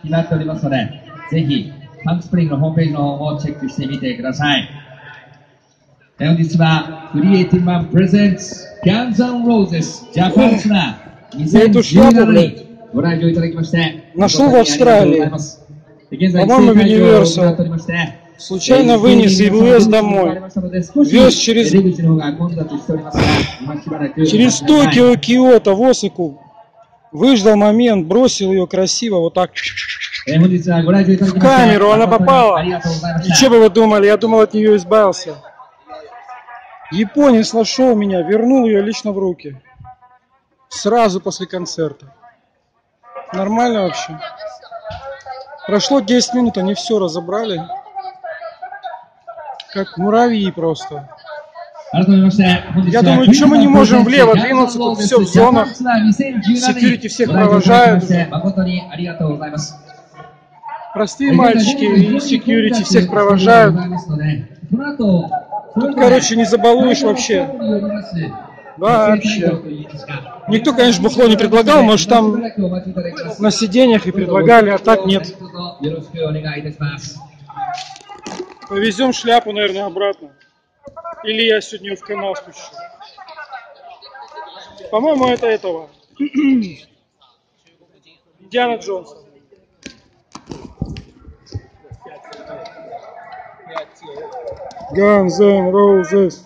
決まっておりますので、ぜひパンクスプリングのホームページの方をチェックしてみてください。本日はクリエイティブマンプレゼンツガンズ&ローゼスジャパンツナー2017にご来場いただきましてнашел в Австралии. По-моему, в Universal. Случайно вынес и вывез домой. Вез через Токио, Киото, в Осаку. Выждал момент, бросил ее красиво, вот так. В камеру она попала. И что бы вы думали? Я думал, от нее избавился. Японец нашел меня, вернул ее лично в руки. Сразу после концерта. Нормально вообще. Прошло 10 минут, они все разобрали. Как муравьи просто. Я думаю, что мы не можем влево двинуться, тут все в зонах. Секьюрити всех провожают. Простые мальчики и секьюрити всех провожают. Тут, короче, не забалуешь вообще. Вообще. Никто, конечно, бухло не предлагал, может, там на сиденьях и предлагали, а так нет. Повезем шляпу, наверное, обратно. Или я сегодня ее в канал спущу. По-моему, это этого. Индиана Джонса. Guns N' Roses.